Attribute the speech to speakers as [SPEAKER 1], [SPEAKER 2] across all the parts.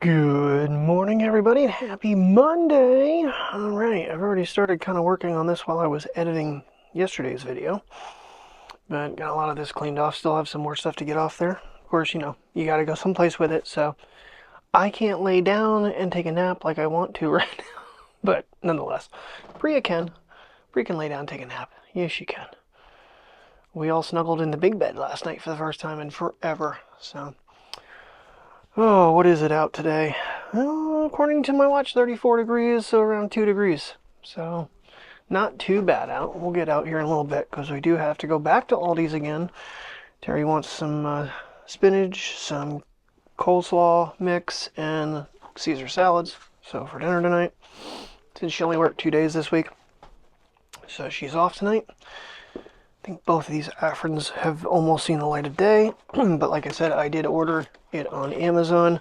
[SPEAKER 1] Good morning, everybody, and happy Monday. All right, I've already started kind of working on this while I was editing yesterday's video, but got a lot of this cleaned off. Still have some more stuff to get off there. Of course, you know, you got to go someplace with it, so I can't lay down and take a nap like I want to right now, but nonetheless, Bria can. Bria can lay down and take a nap. Yes, she can. We all snuggled in the big bed last night for the first time in forever, so... Oh, what is it out today? Well, according to my watch, 34 degrees, so around 2 degrees. So, not too bad out. We'll get out here in a little bit because we do have to go back to Aldi's again. Terry wants some spinach, some coleslaw mix, and Caesar salads. So, for dinner tonight, since she only worked 2 days this week, so she's off tonight. I think both of these Afrins have almost seen the light of day, but like I said, I did order it on Amazon,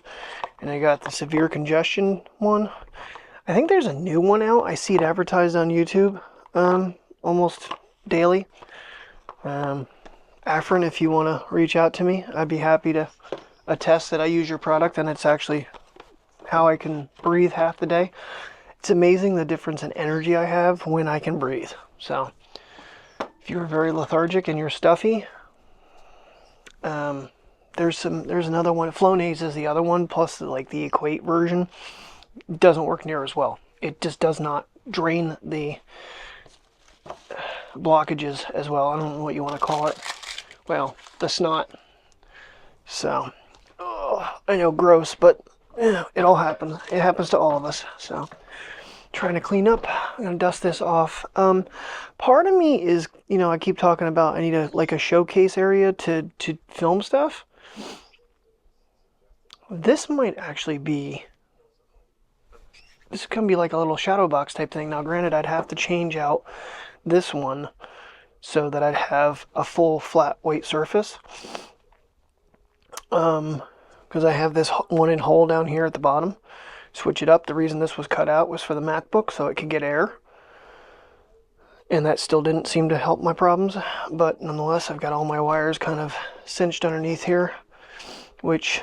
[SPEAKER 1] and I got the severe congestion one. I think there's a new one out. I see it advertised on YouTube almost daily. Afrin, if you want to reach out to me, I'd be happy to attest that I use your product, and it's actually how I can breathe half the day. It's amazing the difference in energy I have when I can breathe. So if you're very lethargic and you're stuffy, there's another one. Flonase is the other one, plus the Equate version doesn't work near as well. It just does not drain the blockages as well. I don't know what you want to call it. Well, the snot. So, I know, gross, but it all happens. It happens to all of us. So, trying to clean up. I'm gonna dust this off. Part of me is, you know, I keep talking about I need a showcase area to film stuff. This might actually be, this can be like a little shadow box type thing. Now granted, I'd have to change out this one so that I'd have a full flat white surface, because I have this one in hole down here at the bottom. Switch it up. The reason this was cut out was for the Macbook, so it could get air. And that still didn't seem to help my problems. But nonetheless, I've got all my wires kind of cinched underneath here, which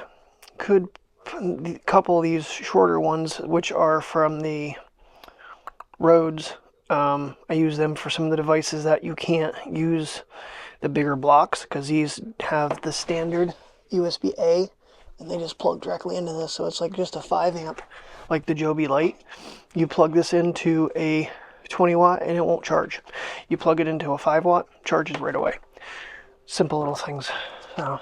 [SPEAKER 1] could, a couple of these shorter ones, which are from the Rhodes, I use them for some of the devices that you can't use the bigger blocks, because these have the standard USB-A. And they just plug directly into this, so it's like just a 5 amp, like the Joby Light. You plug this into a 20 watt and it won't charge. You plug it into a 5 watt, charges right away. Simple little things. So,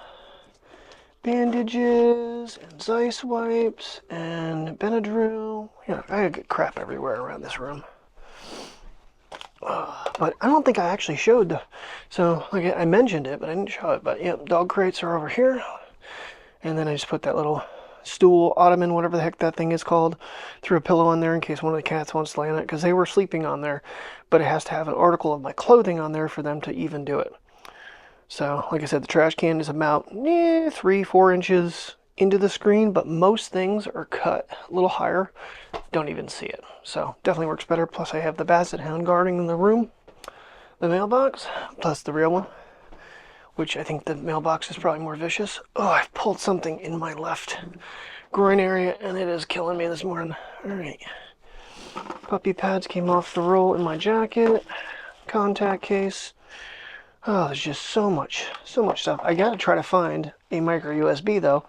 [SPEAKER 1] bandages and Zeiss wipes and Benadryl. Yeah, I got crap everywhere around this room. But I don't think I actually showed the. So, like I mentioned it, but I didn't show it. But yeah, dog crates are over here. And then I just put that little stool, ottoman, whatever the heck that thing is called, threw a pillow on there in case one of the cats wants to lay on it, because they were sleeping on there. But it has to have an article of my clothing on there for them to even do it. So, like I said, the trash can is about 3-4 inches into the screen, but most things are cut a little higher. Don't even see it. So, definitely works better. Plus, I have the Basset Hound guarding in the room, the mailbox, plus the real one, which I think the mailbox is probably more vicious. Oh, I've pulled something in my left groin area, and it is killing me this morning. All right. Puppy pads came off the roll in my jacket. Contact case. Oh, there's just so much stuff. I gotta try to find a micro USB, though,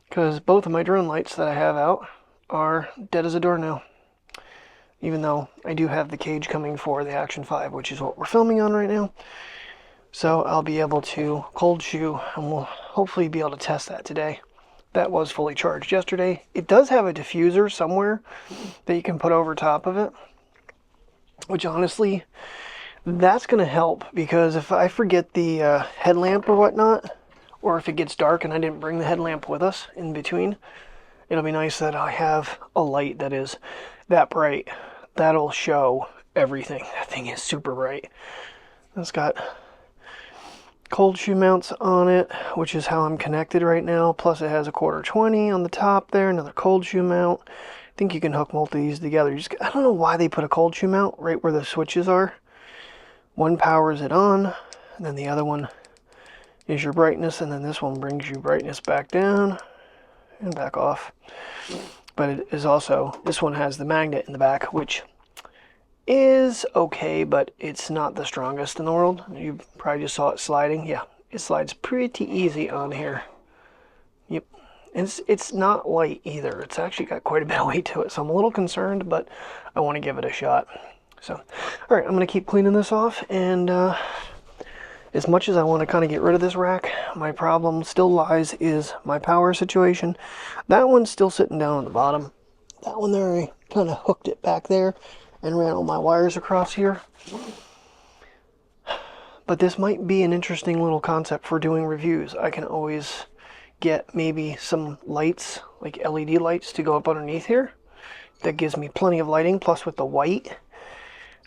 [SPEAKER 1] because both of my drone lights that I have out are dead as a doornail. Even though I do have the cage coming for the Action 5, which is what we're filming on right now. So I'll be able to cold shoe, and we'll hopefully be able to test that today. That was fully charged yesterday. It does have a diffuser somewhere that you can put over top of it, which honestly, that's going to help, because if I forget the headlamp or whatnot, or if it gets dark and I didn't bring the headlamp with us in between, it'll be nice that I have a light that is that bright. That'll show everything. That thing is super bright. It's got cold shoe mounts on it, which is how I'm connected right now. Plus it has a 1/4-20 on the top there, another cold shoe mount. I think you can hook both of these together. I don't know why they put a cold shoe mount right where the switches are. One powers it on, and then the other one is your brightness, and then this one brings your brightness back down. and back off. But it is also, this one has the magnet in the back, which is okay, but it's not the strongest in the world. You probably just saw it sliding. Yeah, it slides pretty easy on here. Yep. And it's not light either. It's actually got quite a bit of weight to it, so I'm a little concerned, but I want to give it a shot. So, all right, I'm going to keep cleaning this off, and as much as I want to kind of get rid of this rack, my problem still lies is my power situation. That one's still sitting down on the bottom. That one there, I kind of hooked it back there and ran all my wires across here. But this might be an interesting little concept for doing reviews. I can always get maybe some lights, like LED lights, to go up underneath here. That gives me plenty of lighting, plus with the white.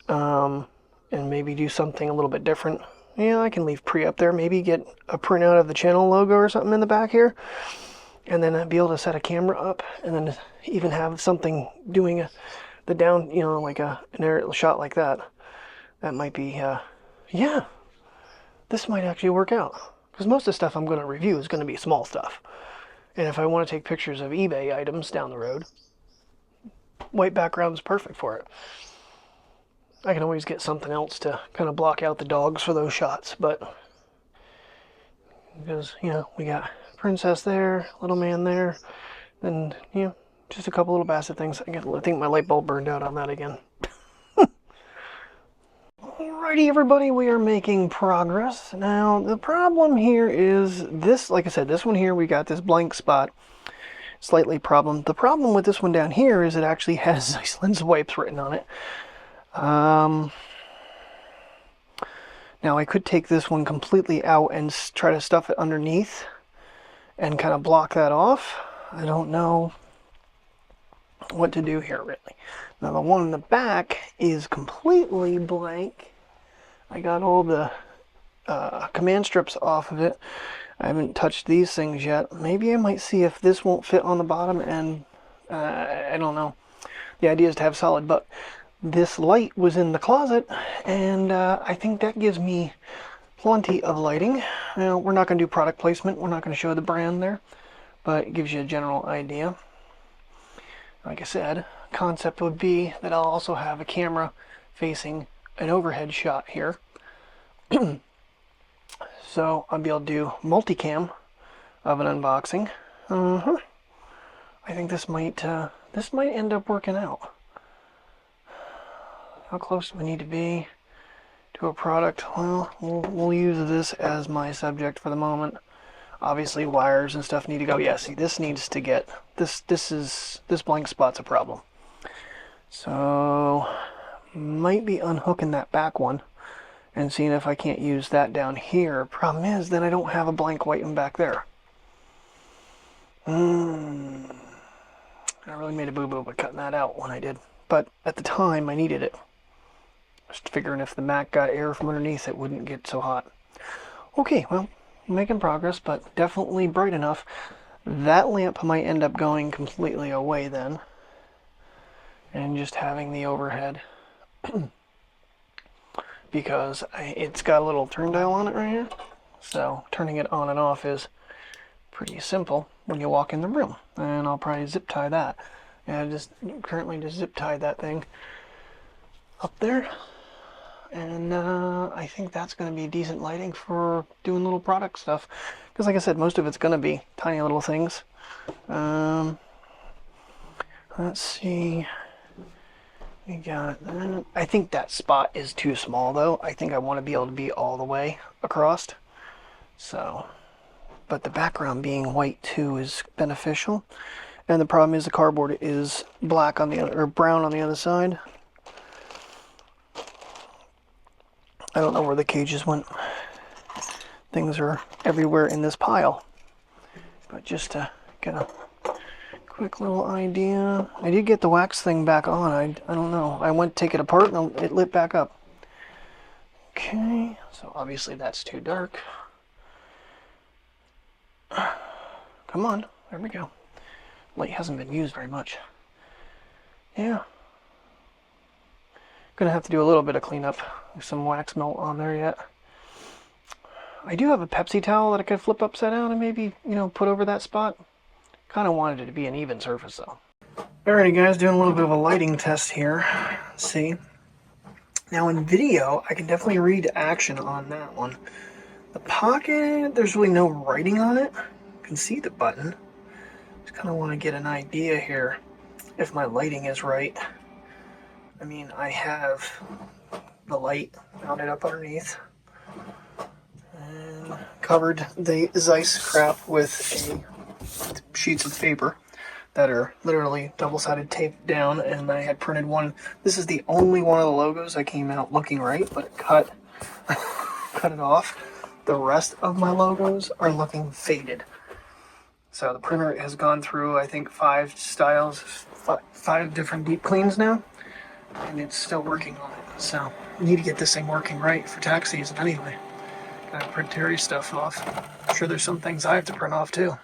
[SPEAKER 1] And maybe do something a little bit different. Yeah, I can leave pre up there. Maybe get a printout of the channel logo or something in the back here. And then I'd be able to set a camera up, and then even have something doing the down, you know, like an aerial shot like that. That might be, yeah, this might actually work out. Because most of the stuff I'm going to review is going to be small stuff. And if I want to take pictures of eBay items down the road, white background is perfect for it. I can always get something else to kind of block out the dogs for those shots, but because, you know, we got Princess there, little man there, then, you know, just a couple little basset things. I think my light bulb burned out on that again. Alrighty, everybody, we are making progress. Now, the problem here is this, like I said, this one here, we got this blank spot. Slightly problem. The problem with this one down here is it actually has nice lens wipes written on it. Now I could take this one completely out and try to stuff it underneath and kind of block that off. I don't know what to do here, really. Now the one in the back is completely blank. I got all the command strips off of it. I haven't touched these things yet. Maybe I might see if this won't fit on the bottom, and I don't know. The idea is to have solid, but this light was in the closet, and I think that gives me plenty of lighting. Now, we're not going to do product placement. We're not going to show the brand there, but it gives you a general idea. Like I said, concept would be that I'll also have a camera facing an overhead shot here. So I'll be able to do multicam of an unboxing. I think this might end up working out. How close do we need to be to a product? Well, we'll use this as my subject for the moment. Obviously, wires and stuff need to go. Yeah, see, this needs to get this blank spot's a problem. So might be unhooking that back one and seeing if I can't use that down here. Problem is, then I don't have a blank white one back there. I really made a boo-boo by cutting that out when I did. But at the time, I needed it. Just figuring if the Mac got air from underneath, it wouldn't get so hot. Okay, well, making progress, but definitely bright enough. That lamp might end up going completely away then. And just having the overhead. Because it's got a little turn dial on it right here. So turning it on and off is pretty simple when you walk in the room. And I'll probably zip tie that. And I currently just zip tie that thing up there. And I think that's going to be decent lighting for doing little product stuff. Because like I said, most of it's going to be tiny little things. Let's see. We got, I think that spot is too small though. I think I want to be able to be all the way across. So, but the background being white too is beneficial. And the problem is the cardboard is black on the other, or brown on the other side. I don't know where the cages went. Things are everywhere in this pile. But just to get a quick little idea. I did get the wax thing back on. I don't know. I went to take it apart and it lit back up. Okay, so obviously that's too dark. Come on, there we go. Light hasn't been used very much. Yeah. Gonna have to do a little bit of cleanup. There's some wax melt on there yet. I do have a Pepsi towel that I could flip upside down and maybe, you know, put over that spot. Kind of wanted it to be an even surface though. Alrighty guys, doing a little bit of a lighting test here. Let's see. Now in video, I can definitely read action on that one. The Pocket, there's really no writing on it. You can see the button. Just kind of want to get an idea here if my lighting is right. I mean, I have the light mounted up underneath and covered the Zeiss crap with sheets of paper that are literally double-sided taped down, and I had printed one. This is the only one of the logos that came out looking right, but it cut it off. The rest of my logos are looking faded. So the printer has gone through, I think, 5 styles, 5 different deep cleans now, and it's still working on it. So we need to get this thing working right for tax season anyway. Gotta print Terry's stuff off. I'm sure there's some things I have to print off too.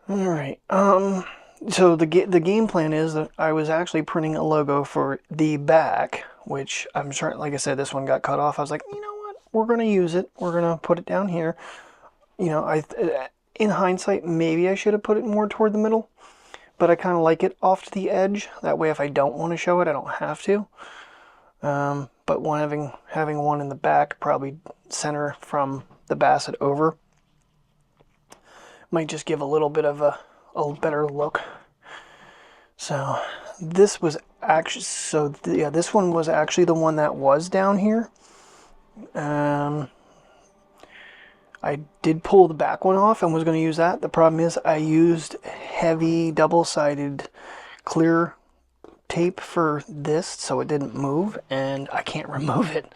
[SPEAKER 1] Alright, so the game plan is that I was actually printing a logo for the back, which I'm sure, like I said, this one got cut off. I was like, you know what, we're going to use it. We're going to put it down here. You know, in hindsight, maybe I should have put it more toward the middle, but I kind of like it off to the edge. That way, if I don't want to show it, I don't have to. But having one in the back, probably center from the basset over, might just give a little bit of a better look. So this was actually, yeah, this one was actually the one that was down here. I did pull the back one off and was going to use that. The problem is I used heavy double-sided clear tape for this, so it didn't move, and I can't remove it.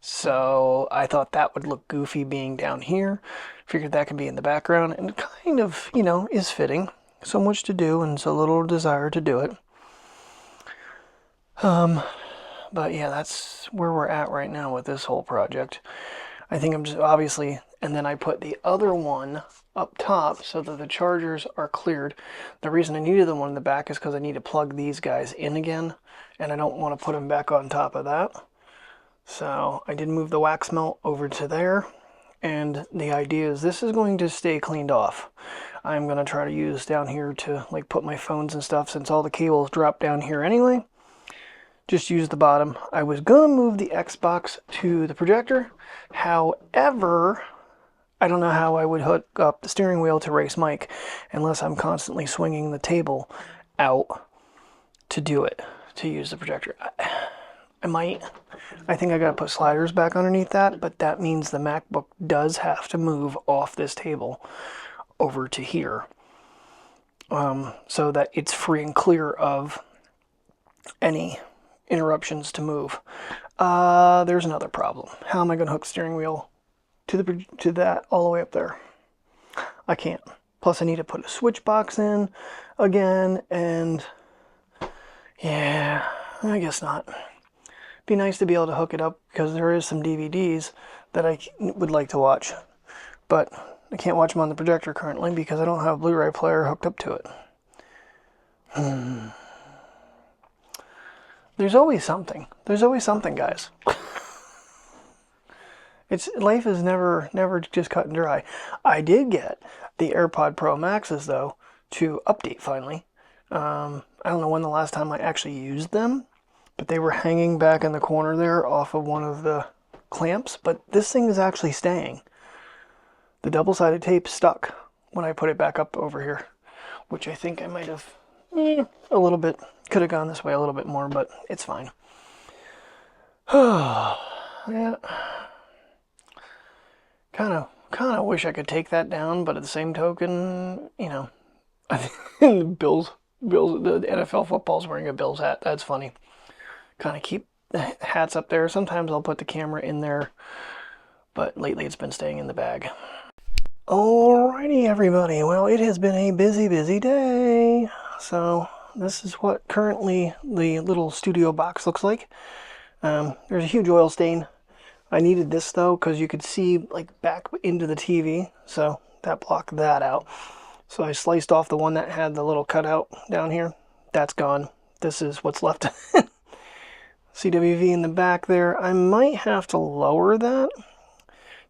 [SPEAKER 1] So I thought that would look goofy being down here. Figured that could be in the background, and it kind of, you know, is fitting. So much to do and so little desire to do it. But yeah, that's where we're at right now with this whole project. I think I'm just obviously, and then I put the other one up top so that the chargers are cleared. The reason I needed the one in the back is because I need to plug these guys in again, and I don't want to put them back on top of that. So I did move the wax melt over to there, and the idea is this is going to stay cleaned off. I'm going to try to use down here to like put my phones and stuff, since all the cables drop down here anyway. Just use the bottom. I was going to move the Xbox to the projector. However, I don't know how I would hook up the steering wheel to race mic unless I'm constantly swinging the table out to do it, to use the projector. I might. I think I got to put sliders back underneath that, but that means the MacBook does have to move off this table over to here, so that it's free and clear of any interruptions to move. There's another problem. How am I going to hook the steering wheel to that all the way up there? I can't. Plus I need to put a switch box in again, and yeah, I guess not. Be nice to be able to hook it up, because there is some DVDs that I would like to watch, but I can't watch them on the projector currently because I don't have a Blu-ray player hooked up to it. There's always something. There's always something, guys. Life is never just cut and dry. I did get the AirPod Pro Maxes though to update finally. I don't know when the last time I actually used them, but they were hanging back in the corner there off of one of the clamps. But this thing is actually staying. The double-sided tape stuck when I put it back up over here, which I think I might have a little bit, could have gone this way a little bit more, but it's fine. Yeah. Kind of wish I could take that down, but at the same token, you know, I think Bills, the NFL football's wearing a Bills hat. That's funny. Kind of keep the hats up there. Sometimes I'll put the camera in there, but lately it's been staying in the bag. Alrighty, everybody. Well, it has been a busy day. So this is what currently the little studio box looks like. There's a huge oil stain. I needed this though, because you could see like back into the TV, so that blocked that out. So I sliced off the one that had the little cutout down here. That's gone. This is what's left. CWV in the back there. I might have to lower that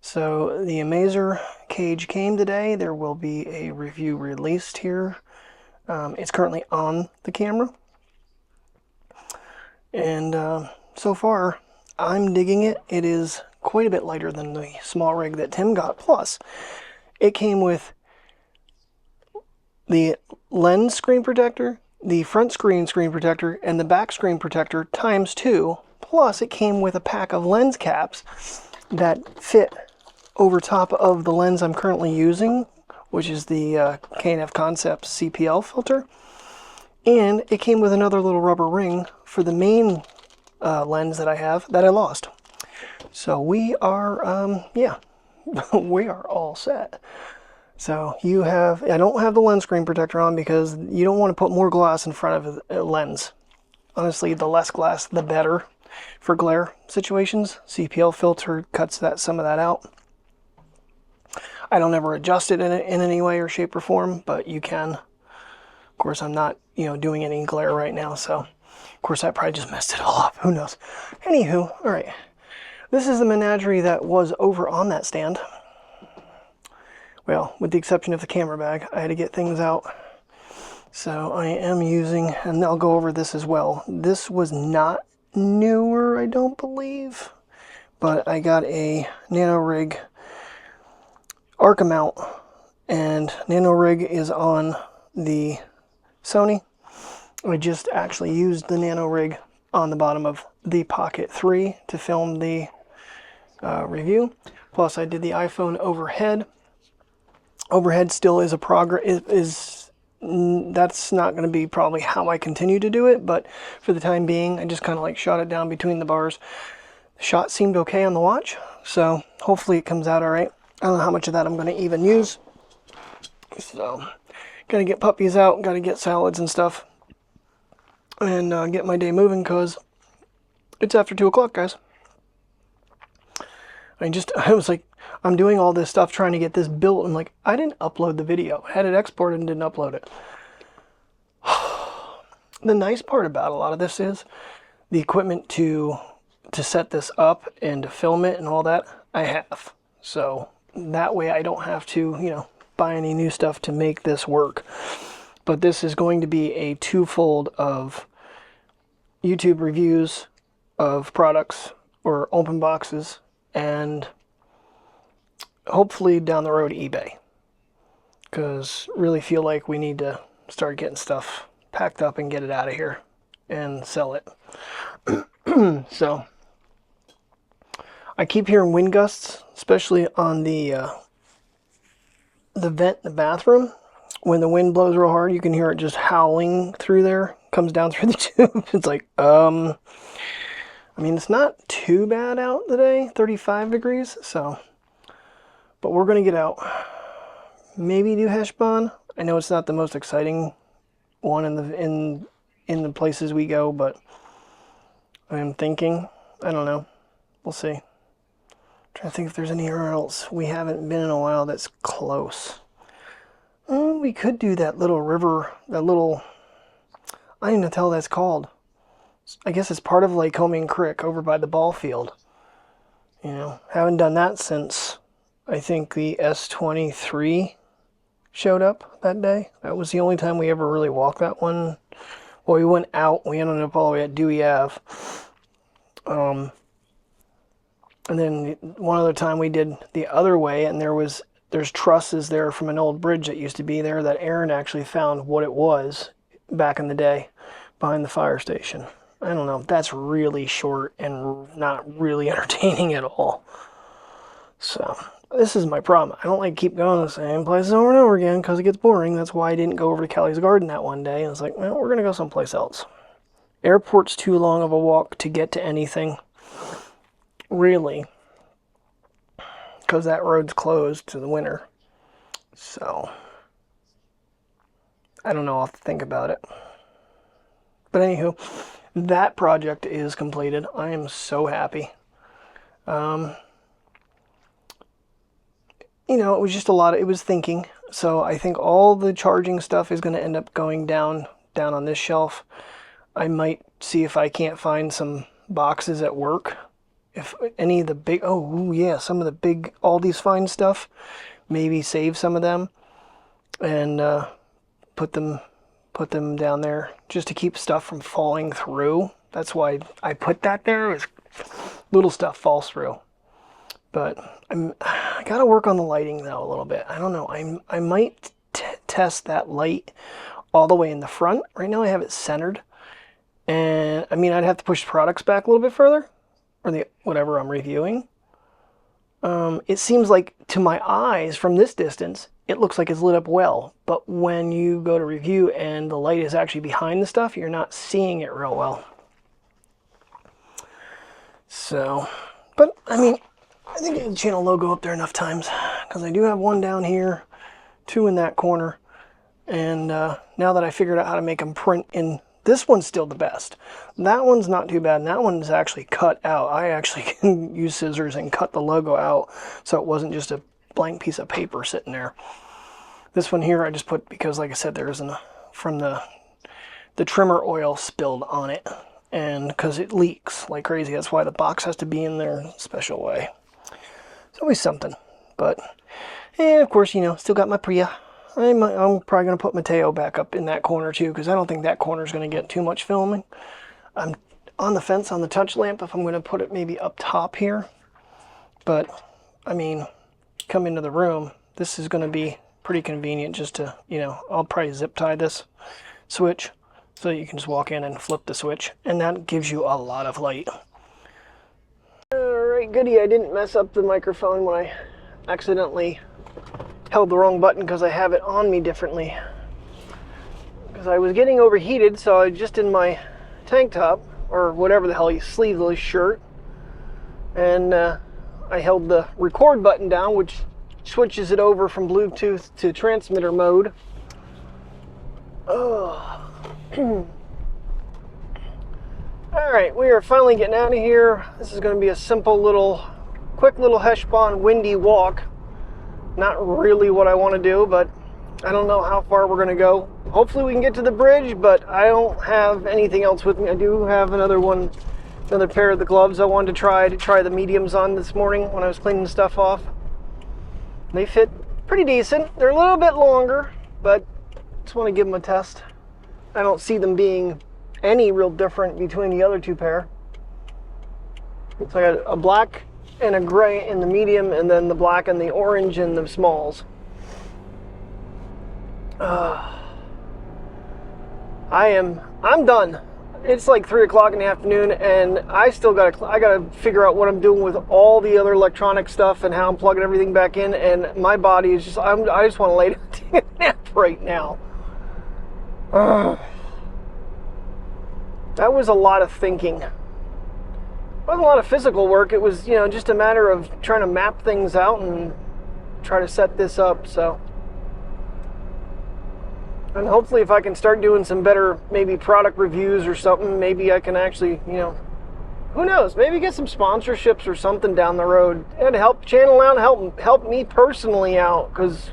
[SPEAKER 1] So the Amazer cage came today. There will be a review released here. It's currently on the camera. And so far, I'm digging it. It is quite a bit lighter than the small rig that Tim got. Plus, it came with the lens screen protector, the front screen protector, and the back screen protector times 2. Plus, it came with a pack of lens caps that fit over top of the lens I'm currently using, which is the K&F Concepts CPL Filter. And it came with another little rubber ring for the main lens that I have that I lost. So we are, yeah, we are all set. So you have, I don't have the lens screen protector on because you don't want to put more glass in front of a lens. Honestly, the less glass, the better for glare situations. CPL filter cuts some of that out. I don't ever adjust it in any way or shape or form, but you can. Of course, I'm not, doing any glare right now, so of course I probably just messed it all up. Who knows? Anywho, all right. This is the menagerie that was over on that stand. Well, with the exception of the camera bag, I had to get things out. So I am using, and I'll go over this as well. This was not newer, I don't believe, but I got a NanoRig Arc mount, and NanoRig is on the Sony. I just actually used the NanoRig on the bottom of the Pocket 3 to film the review. Plus, I did the iPhone overhead. Overhead still is a progress. That's not going to be probably how I continue to do it, but for the time being, I just kind of like shot it down between the bars. The shot seemed okay on the watch, so hopefully it comes out all right. I don't know how much of that I'm going to even use. So, gotta get puppies out, gotta get salads and stuff, and get my day moving because it's after 2 o'clock, guys. I was like, I'm doing all this stuff trying to get this built, and like, I didn't upload the video. I had it exported and didn't upload it. The nice part about a lot of this is the equipment to set this up and to film it and all that, I have. So that way I don't have to, buy any new stuff to make this work. But this is going to be a twofold of YouTube reviews of products or open boxes, and hopefully down the road eBay, because really feel like we need to start getting stuff packed up and get it out of here and sell it. So I keep hearing wind gusts, especially on the vent in the bathroom. When the wind blows real hard, you can hear it just howling through there, comes down through the tube. It's like, I mean, it's not too bad out today, 35 degrees, so, but we're going to get out. Maybe do Heshbon. I know it's not the most exciting one in the places we go, but I'm thinking, I don't know, we'll see. I'm trying to think if there's anywhere else we haven't been in a while that's close. We could do that little river, that little, I don't even know what the hell that's called. I guess it's part of Lycoming Creek over by the ball field. Haven't done that since I think the S23 showed up that day. That was the only time we ever really walked that one. Well, we went out. We ended up all the way at Dewey Ave. And then one other time we did the other way, and there's trusses there from an old bridge that used to be there that Aaron actually found what it was back in the day behind the fire station. I don't know. That's really short and not really entertaining at all. So this is my problem. I don't like keep going to the same places over and over again because it gets boring. That's why I didn't go over to Kelly's Garden that one day. I was like, well, we're going to go someplace else. Airport's too long of a walk to get to anything, really, because that road's closed to the winter. So I don't know. I'll have to think about it. But anywho, that project is completed. I am so happy. It was just a lot. It was thinking. So I think all the charging stuff is going to end up going down on this shelf. I might see if I can't find some boxes at work if any of the big, oh yeah, some of the big Aldi's Find stuff, maybe save some of them and put them down there just to keep stuff from falling through. That's why I put that there, is little stuff falls through. But I gotta work on the lighting though a little bit. I don't know. I might test that light all the way in the front. Right now I have it centered, and I mean I'd have to push products back a little bit further, or the whatever I'm reviewing. It seems like to my eyes from this distance it looks like it's lit up well, but when you go to review and the light is actually behind the stuff, you're not seeing it real well. So, but I mean, I think I have the channel logo up there enough times, because I do have one down here, two in that corner, and now that I figured out how to make them print in, this one's still the best. That one's not too bad, and that one's actually cut out. I actually can use scissors and cut the logo out so it wasn't just a blank piece of paper sitting there. This one here I just put because, like I said, there's from the trimmer oil spilled on it, and because it leaks like crazy, that's why the box has to be in there a special way. It's always something. But and of course, you know, still got my Priya. I'm probably going to put Mateo back up in that corner too, because I don't think that corner is going to get too much filming. I'm on the fence on the touch lamp if I'm going to put it maybe up top here. But I mean, come into the room, this is going to be pretty convenient just to, you know, I'll probably zip tie this switch so you can just walk in and flip the switch, and that gives you a lot of light. Alright, goody, I didn't mess up the microphone when I accidentally held the wrong button because I have it on me differently. Because I was getting overheated, so I just in my tank top, or whatever the hell, sleeveless shirt, and I held the record button down, which switches it over from Bluetooth to transmitter mode. Oh. Alright, we are finally getting out of here. This is going to be a simple little, quick little Heshbon windy walk. Not really what I want to do, but I don't know how far we're going to go. Hopefully we can get to the bridge, but I don't have anything else with me. I do have another pair of the gloves I wanted to try the mediums on this morning when I was cleaning stuff off. They fit pretty decent. They're a little bit longer, but just want to give them a test. I don't see them being any real different between the other two pair. So I got a black and a gray in the medium, and then the black and the orange in the smalls. I'm done. It's like 3 o'clock in the afternoon, and I gotta figure out what I'm doing with all the other electronic stuff and how I'm plugging everything back in, and my body is just, I just want to lay down and take a nap right now. That was a lot of thinking. It wasn't a lot of physical work. It was, you know, just a matter of trying to map things out and try to set this up, so. And hopefully if I can start doing some better, maybe product reviews or something, maybe I can actually, you know, who knows, maybe get some sponsorships or something down the road. And help channel out, help me personally out, because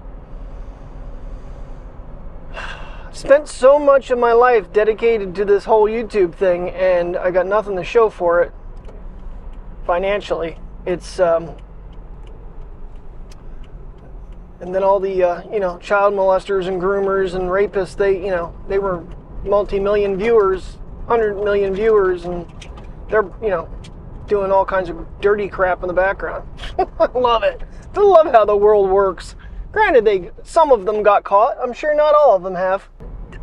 [SPEAKER 1] I've spent so much of my life dedicated to this whole YouTube thing, and I got nothing to show for it financially. It's and then all the, you know, child molesters and groomers and rapists, they were multi-million viewers, 100 million viewers, and they're, you know, doing all kinds of dirty crap in the background. I love it. I love how the world works. Granted, some of them got caught. I'm sure not all of them have.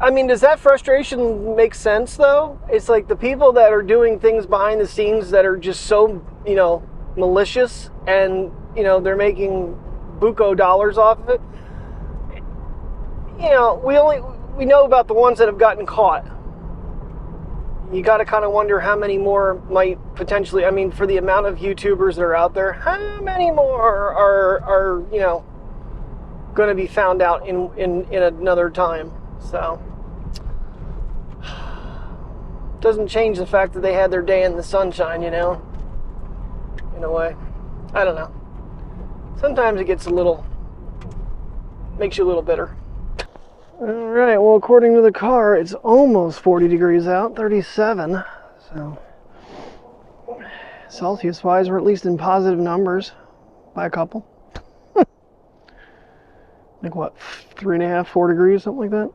[SPEAKER 1] I mean, does that frustration make sense, though? It's like the people that are doing things behind the scenes that are just so, you know, malicious, and, you know, they're making buco dollars off of it. You know, we know about the ones that have gotten caught. You got to kind of wonder how many more might potentially, I mean, for the amount of YouTubers that are out there, how many more are you know, going to be found out in another time. So doesn't change the fact that they had their day in the sunshine, you know, in a way. I don't know. Sometimes it makes you a little bitter. Alright, well, according to the car, it's almost 40 degrees out, 37. So Celsius wise, we're at least in positive numbers by a couple. Like what, 3.5, 4 degrees, something like that.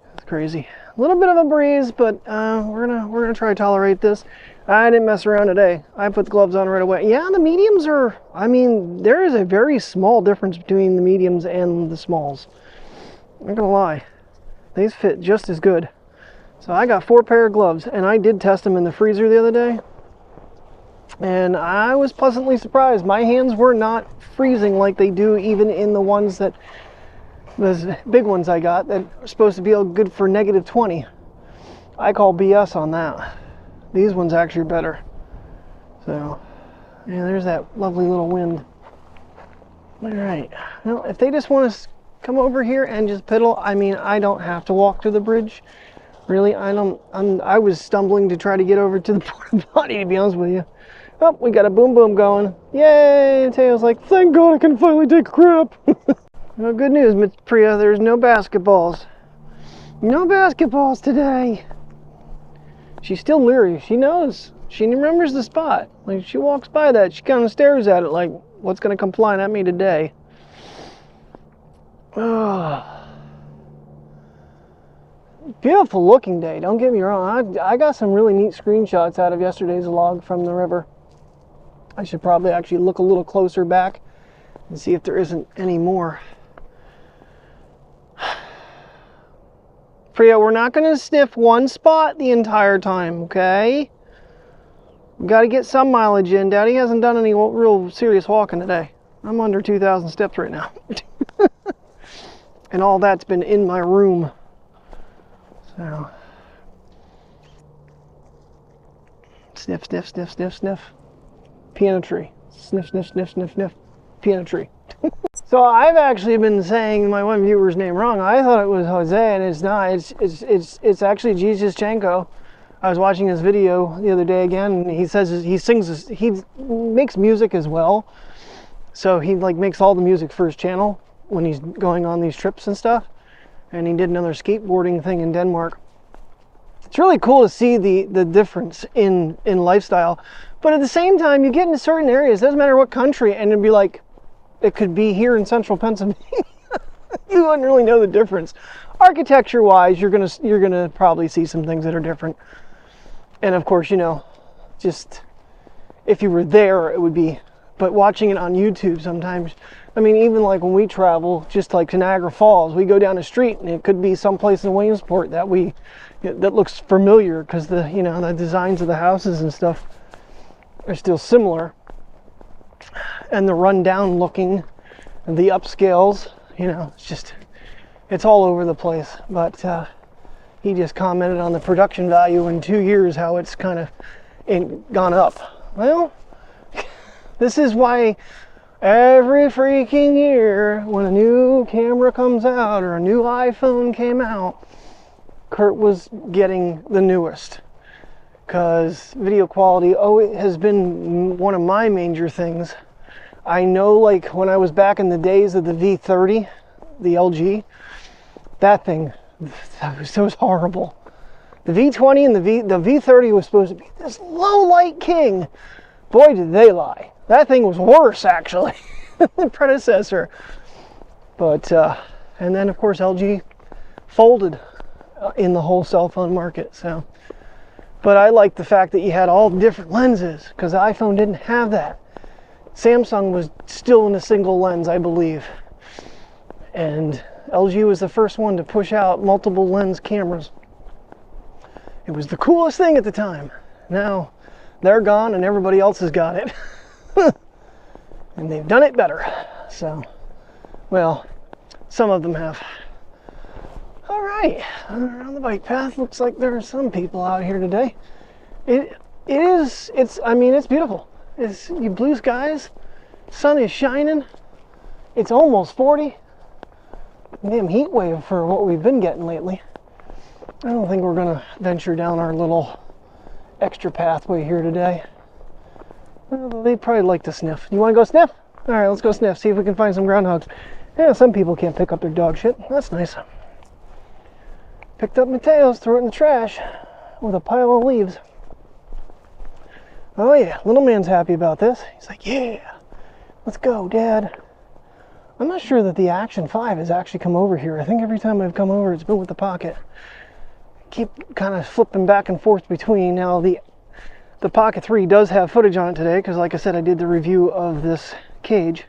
[SPEAKER 1] That's crazy. A little bit of a breeze, but we're gonna try to tolerate this. I didn't mess around today. I put the gloves on right away. Yeah, the mediums are, I mean, there is a very small difference between the mediums and the smalls. I'm not gonna lie. These fit just as good. So I got 4 pair of gloves, and I did test them in the freezer the other day. And I was pleasantly surprised. My hands were not freezing like they do even in the ones that, those big ones I got that are supposed to be all good for -20. I call BS on that. These ones actually are better. So, yeah, there's that lovely little wind. All right. Well, if they just want to come over here and just piddle, I mean, I don't have to walk to the bridge. Really, I was stumbling to try to get over to the porta potty, to be honest with you. Oh, we got a boom boom going. Yay! And Taylor's like, thank God I can finally take a crap. Well, good news, Miss Priya, there's no basketballs. No basketballs today. She's still leery. She knows. She remembers the spot. Like, she walks by that, she kind of stares at it like, what's going to come flying at me today? Oh. Beautiful looking day, don't get me wrong. I got some really neat screenshots out of yesterday's log from the river. I should probably actually look a little closer back and see if there isn't any more. Priya, we're not going to sniff one spot the entire time, okay? We got to get some mileage in. Daddy hasn't done any real serious walking today. I'm under 2,000 steps right now. And all that's been in my room. So, sniff, sniff, sniff, sniff, sniff. Piano tree. Sniff, sniff, sniff, sniff, sniff. Piano tree. So I've actually been saying my one viewer's name wrong. I thought it was Jose, and it's not. It's actually Jesus Chanko. I was watching his video the other day again, and he says he makes music as well. So he like makes all the music for his channel when he's going on these trips and stuff. And he did another skateboarding thing in Denmark. It's really cool to see the difference in lifestyle. But at the same time, you get into certain areas, doesn't matter what country, and it'd be like, it could be here in central Pennsylvania. You wouldn't really know the difference. Architecture-wise, you're gonna probably see some things that are different. And of course, you know, just if you were there, it would be. But watching it on YouTube sometimes, I mean, even like when we travel, just like to Niagara Falls, we go down a street and it could be someplace in Williamsport that looks familiar because the designs of the houses and stuff are still similar, and the rundown looking and the upscales, you know, it's all over the place. But he just commented on the production value in 2 years, how it's kind of gone up. Well, this is why every freaking year when a new camera comes out or a new iPhone came out, Kurt was getting the newest. Because video quality, it has been one of my major things. I know, like when I was back in the days of the V30, the LG, that was horrible. The V20 and the V30 was supposed to be this low light king. Boy, did they lie. That thing was worse, actually, than the predecessor. But, and then, of course, LG folded in the whole cell phone market. So, but I like the fact that you had all different lenses, because the iPhone didn't have that. Samsung was still in a single lens, I believe. And LG was the first one to push out multiple lens cameras. It was the coolest thing at the time. Now, they're gone and everybody else has got it. And they've done it better. So, well, some of them have. All right, around the bike path, looks like there are some people out here today. I mean, it's beautiful. It's blue skies, sun is shining. It's almost 40. Damn heat wave for what we've been getting lately. I don't think we're gonna venture down our little extra pathway here today. Well, they'd probably like to sniff. You want to go sniff? All right, let's go sniff. See if we can find some groundhogs. Yeah, some people can't pick up their dog shit. That's nice. Picked up Mateo's, threw it in the trash with a pile of leaves. Oh yeah, little man's happy about this. He's like, yeah, let's go, Dad. I'm not sure that the Action 5 has actually come over here. I think every time I've come over, it's been with the Pocket. Keep kind of flipping back and forth between. Now the Pocket 3 does have footage on it today, because like I said, I did the review of this cage,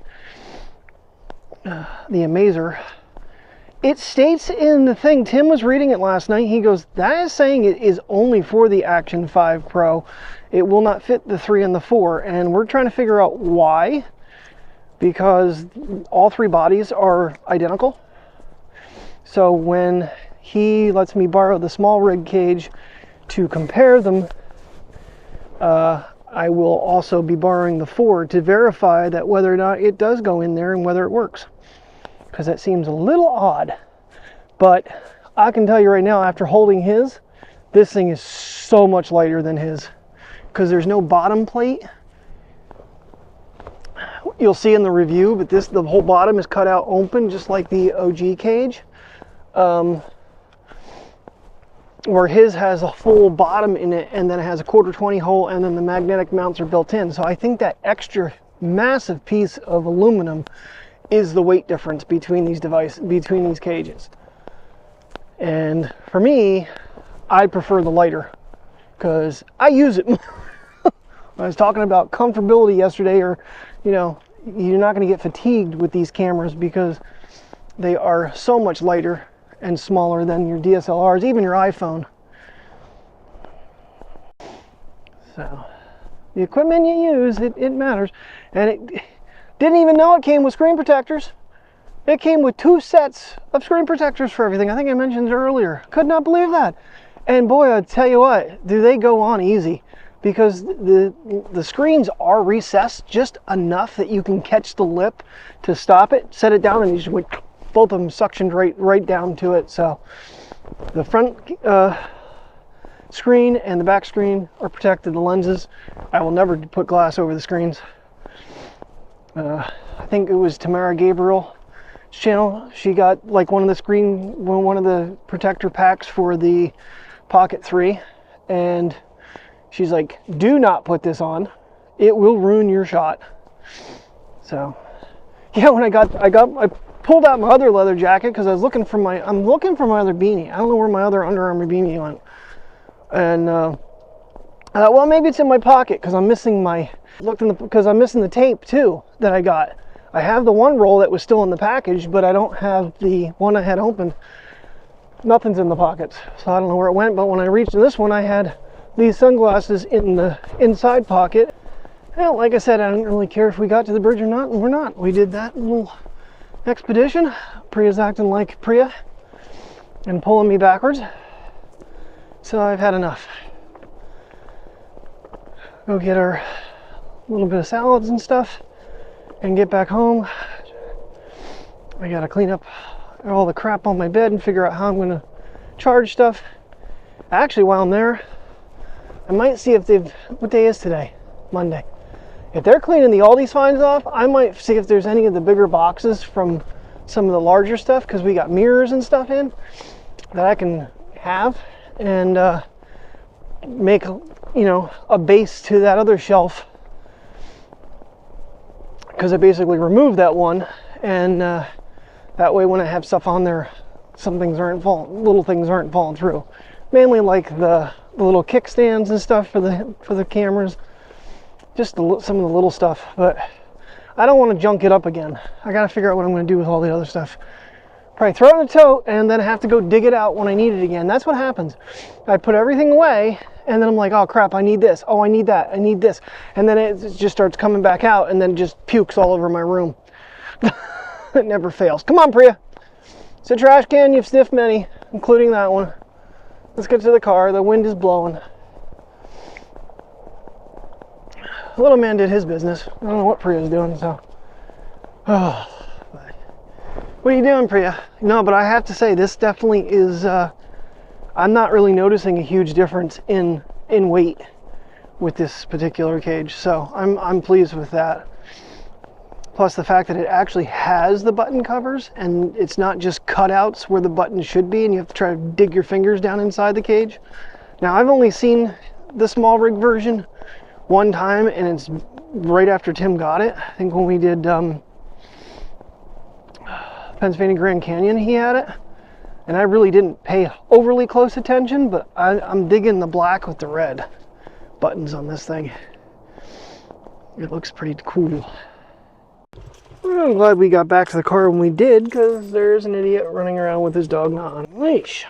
[SPEAKER 1] the Amazer. It states in the thing, Tim was reading it last night, he goes, that is saying it is only for the Action 5 Pro. It will not fit the 3 and the 4, and we're trying to figure out why, because all three bodies are identical. So when he lets me borrow the small rig cage to compare them, I will also be borrowing the 4 to verify that whether or not it does go in there and whether it works. Because that seems a little odd. But I can tell you right now, after holding his, this thing is so much lighter than his. Because there's no bottom plate. You'll see in the review, but the whole bottom is cut out open, just like the OG cage. Where his has a full bottom in it, and then it has a 1/4-20 hole, and then the magnetic mounts are built in. So I think that extra massive piece of aluminum is the weight difference between these cages. And for me, I prefer the lighter, because I use it. I was talking about comfortability yesterday, or you know, you're not going to get fatigued with these cameras because they are so much lighter and smaller than your DSLRs, even your iPhone. So the equipment you use, it matters. And it didn't even know it came with screen protectors. It came with 2 sets of screen protectors for everything. I think I mentioned it earlier. Could not believe that. And boy, I tell you what, do they go on easy, because the screens are recessed just enough that you can catch the lip to stop it, set it down, and you just went, both of them suctioned right down to it. So the front screen and the back screen are protected. The lenses, I will never put glass over the screens. I think it was Tamara Gabriel's channel. She got like one of the protector packs for the Pocket 3, and she's like, do not put this on. It will ruin your shot. So yeah, when I pulled out my other leather jacket, because I'm looking for my other beanie. I don't know where my other Under Armour beanie went. And well, maybe it's in my pocket, because I'm missing the tape too that I got. I have the one roll that was still in the package, but I don't have the one I had opened. Nothing's in the pockets, so I don't know where it went. But when I reached this one, I had these sunglasses in the inside pocket. Well, like I said, I didn't really care if we got to the bridge or not, and we're not. We did that little expedition. Priya's acting like Priya and pulling me backwards. So I've had enough. Go get our little bit of salads and stuff and get back home. I gotta clean up all the crap on my bed and figure out how I'm gonna charge stuff. Actually, while I'm there, I might see if what day is today? Monday. If they're cleaning the Aldi's finds off, I might see if there's any of the bigger boxes from some of the larger stuff, because we got mirrors and stuff in that I can have and make, you know, a base to that other shelf, because I basically removed that one, and that way when I have stuff on there, little things aren't falling through. Mainly like the little kickstands and stuff for the cameras, just some of the little stuff. But I don't want to junk it up again. I got to figure out what I'm going to do with all the other stuff. Probably throw it in the tote and then have to go dig it out when I need it again. That's what happens. I put everything away, and then I'm like, oh crap, I need this. Oh, I need that. I need this. And then it just starts coming back out, and then just pukes all over my room. It never fails. Come on, Priya. It's a trash can. You've sniffed many, including that one. Let's get to the car. The wind is blowing. The little man did his business. I don't know what Priya's doing, so. Oh. What are you doing, Priya? No, but I have to say, this definitely is, I'm not really noticing a huge difference in weight with this particular cage, so I'm pleased with that. Plus the fact that it actually has the button covers, and it's not just cutouts where the button should be, and you have to try to dig your fingers down inside the cage. Now, I've only seen the small rig version one time, and it's right after Tim got it. I think when we did Pennsylvania Grand Canyon, he had it. And I really didn't pay overly close attention, but I'm digging the black with the red buttons on this thing. It looks pretty cool. I'm glad we got back to the car when we did, because there's an idiot running around with his dog not on a leash.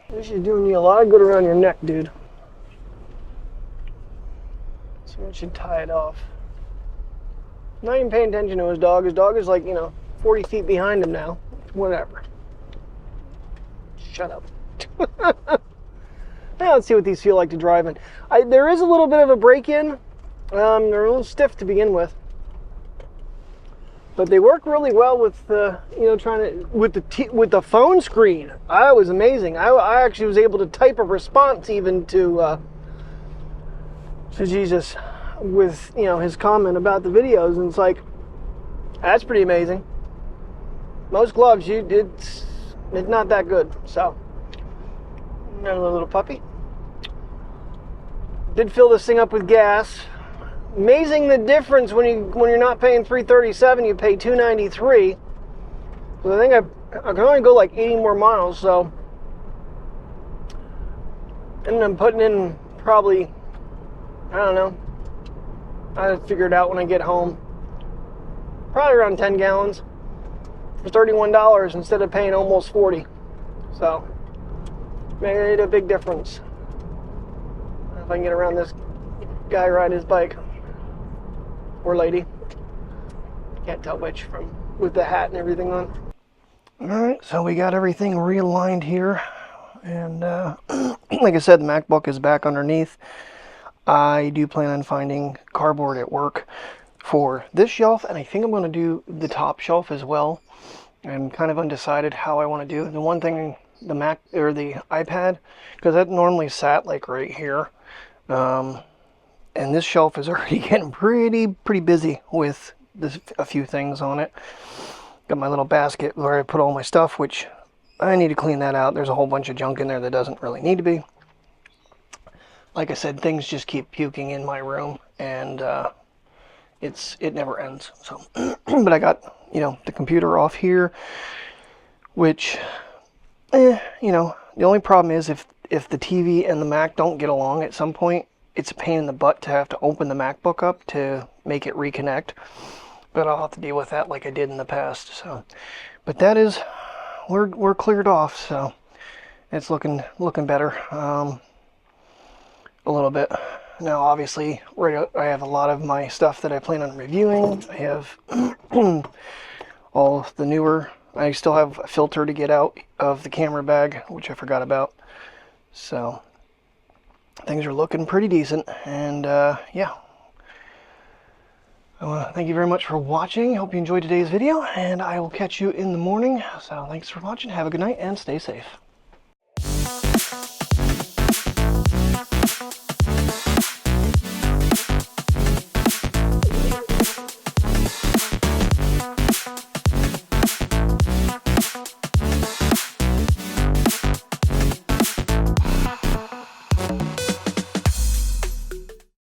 [SPEAKER 1] This is doing you a lot of good around your neck, dude. Someone should tie it off. Not even paying attention to his dog. His dog is like, 40 feet behind him now. Whatever. Shut up. Now let's see what these feel like to drive in. There is a little bit of a break-in. They're a little stiff to begin with, but they work really well with with the phone screen. It was amazing. I actually was able to type a response even to Jesus with his comment about the videos, and it's like, that's pretty amazing. Most gloves it's not that good. So another little puppy. Did fill this thing up with gas. Amazing the difference when you're not paying $337, you pay $293. So I think I can only go like 80 more miles. So, and I'm putting in probably, I don't know, I'll figure it out when I get home. Probably around 10 gallons for $31 instead of paying almost 40. So made a big difference. If I can get around this guy riding his bike, or lady, can't tell which, with the hat and everything on. Alright, so we got everything realigned here, and like I said, the MacBook is back underneath. I do plan on finding cardboard at work for this shelf, and I think I'm going to do the top shelf as well. I'm kind of undecided how I want to do it. The one thing, the Mac or the iPad, because that normally sat like right here, and this shelf is already getting pretty busy with a few things on it. Got my little basket where I put all my stuff, which I need to clean that out. There's a whole bunch of junk in there that doesn't really need to be. Like I said, things just keep puking in my room, and it never ends. So, but I got the computer off here, which the only problem is if the TV and the Mac don't get along at some point, it's a pain in the butt to have to open the MacBook up to make it reconnect. But I'll have to deal with that like I did in the past. So, but that is, we're cleared off, so it's looking better a little bit. Now, obviously, I have a lot of my stuff that I plan on reviewing. I have all the newer. I still have a filter to get out of the camera bag, which I forgot about. So things are looking pretty decent, and yeah. I want to thank you very much for watching. Hope you enjoyed today's video, and I will catch you in the morning. So thanks for watching. Have a good night, and stay safe.